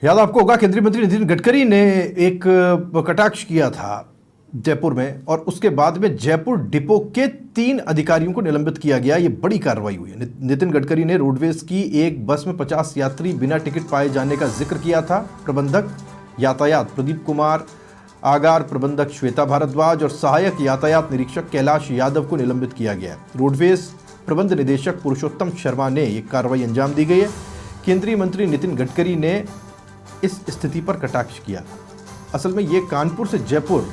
याद आपको होगा केंद्रीय मंत्री नितिन गडकरी ने एक कटाक्ष किया था जयपुर में और उसके बाद में जयपुर डिपो के 3 अधिकारियों को निलंबित किया गया। ये बड़ी कार्रवाई हुई है। नितिन गडकरी ने रोडवेज की एक बस में 50 यात्री बिना टिकट पाए जाने का जिक्र किया था। प्रबंधक यातायात प्रदीप कुमार, आगार प्रबंधक श्वेता भारद्वाज और सहायक यातायात निरीक्षक कैलाश यादव को निलंबित किया गया है। रोडवेज प्रबंध निदेशक पुरुषोत्तम शर्मा ने ये कार्रवाई अंजाम दी गई है। केंद्रीय मंत्री नितिन गडकरी ने इस स्थिति पर कटाक्ष किया। असल में ये कानपुर से जयपुर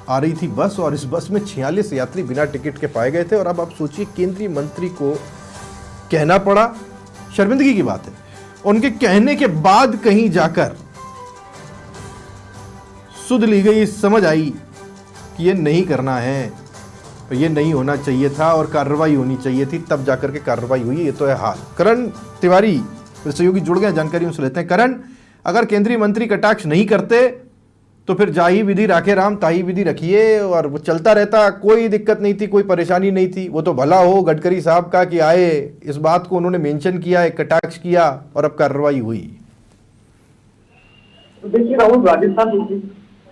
आ रही थी बस और इस बस में 46 यात्री बिना टिकट के पाए गए थे। और अब आप सोचिए, केंद्रीय मंत्री को कहना पड़ा, शर्मिंदगी की बात है। उनके कहने के बाद कहीं जाकर सुध ली गई, समझ आई कि ये नहीं करना है, ये नहीं होना चाहिए था और कार्रवाई होनी चाहिए थी, तब जाकर के कार्रवाई हुई। ये तो है हाल। करण तिवारी सहयोगी जुड़ गए, जानकारी उनसे लेते हैं। करण, अगर केंद्रीय मंत्री कटाक्ष नहीं करते तो फिर जाही विधि राखे राम ताही विधि रखिए और वो चलता रहता, कोई दिक्कत नहीं थी, कोई परेशानी नहीं थी। वो तो भला हो गडकरी साहब का कि आए, इस बात को उन्होंने मेंशन किया, एक कटाक्ष किया और अब कार्रवाई हुई। देखिए राहुल, राजस्थान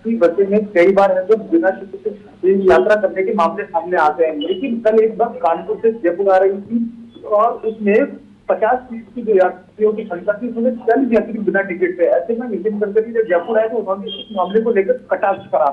की बसें में कई बार है जो बिना टिकट से यात्रा करने के मामले सामने आते हैं। लेकिन कल एक बस कानपुर से जयपुर आ रही थी और उसमें 50 सीट की जो यात्रियों की संख्या थी, उसमें 40 यात्री बिना टिकट पे। ऐसे में नितिन गडकरी जब जयपुर आए तो उन्होंने इस मामले को लेकर कटाक्ष करा,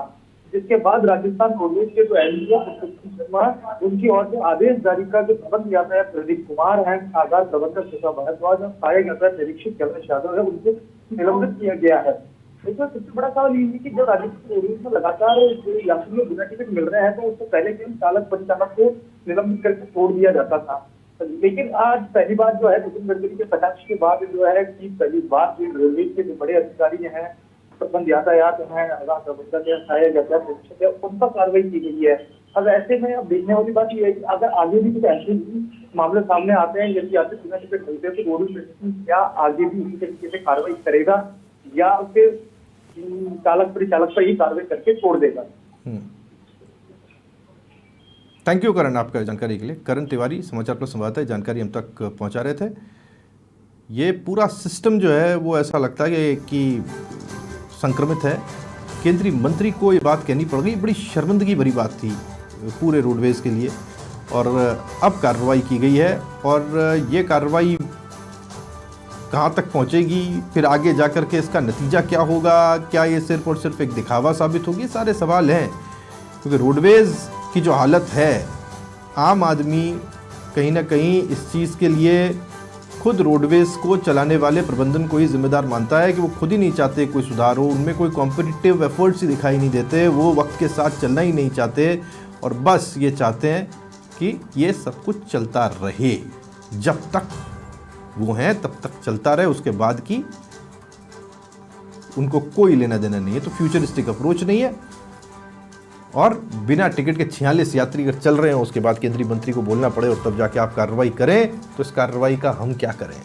जिसके बाद राजस्थान रोडवेज के जो एमडी पुरुषोत्तम शर्मा, उनकी ओर से आदेश जारी का जो प्रबंध यातायात प्रदीप कुमार है, आगार प्रबंधक श्वेता भारद्वाज और सहायक यातायात निरीक्षक कैलाश यादव है, उनको निलंबित किया गया है। इसमें सबसे बड़ा सवाल ये है कि जब राजस्थान रोडवेज में लगातार यात्रियों बिना टिकट मिल रहे हैं तो उससे पहले के चालक परिचालक को निलंबित करके छोड़ दिया जाता था। लेकिन आज पहली बार जो है नितिन गडकरी के कटाक्ष के बाद जो है कि पहली बार जो रोडवेज के जो बड़े अधिकारी हैं, प्रबंध यातायात हैं, आगार प्रबंधक है, सहायक यातायात निरीक्षक है, उन पर कार्रवाई की गई है। अब ऐसे में अब देखने वाली बात यह है कि अगर आगे भी कुछ ऐसे ही मामले सामने आते हैं, यदि यात्री बिना टिकट मिलते हैं तो रोडवेज प्रशासन क्या आगे भी इसी तरीके से कार्रवाई करेगा या फिर चालक परिचालक पर ही कार्रवाई करके छोड़ देगा। थैंक यू करण, आपका जानकारी के लिए। करण तिवारी, समाचार प्लस संवाददाता, जानकारी हम तक पहुंचा रहे थे। ये पूरा सिस्टम जो है वो ऐसा लगता है कि संक्रमित है। केंद्रीय मंत्री को ये बात कहनी पड़ गई, बड़ी शर्मिंदगी भरी बात थी पूरे रोडवेज के लिए। और अब कार्रवाई की गई है और ये कार्रवाई कहाँ तक पहुँचेगी, फिर आगे जाकर के इसका नतीजा क्या होगा, क्या ये सिर्फ और सिर्फ एक दिखावा साबित होगी, सारे सवाल हैं। क्योंकि रोडवेज की जो हालत है, आम आदमी कहीं ना कहीं इस चीज़ के लिए खुद रोडवेज को चलाने वाले प्रबंधन को ही जिम्मेदार मानता है कि वो खुद ही नहीं चाहते कोई सुधार हो, उनमें कोई कॉम्पिटिटिव एफर्ट्स ही दिखाई नहीं देते, वो वक्त के साथ चलना ही नहीं चाहते और बस ये चाहते हैं कि ये सब कुछ चलता रहे, जब तक वो हैं तब तक चलता रहे, उसके बाद की उनको कोई लेना देना नहीं है। तो फ्यूचरिस्टिक अप्रोच नहीं है। और बिना टिकट के 46 यात्री अगर चल रहे हैं, उसके बाद केंद्रीय मंत्री को बोलना पड़े और तब जाके आप कार्रवाई करें, तो इस कार्रवाई का हम क्या करें।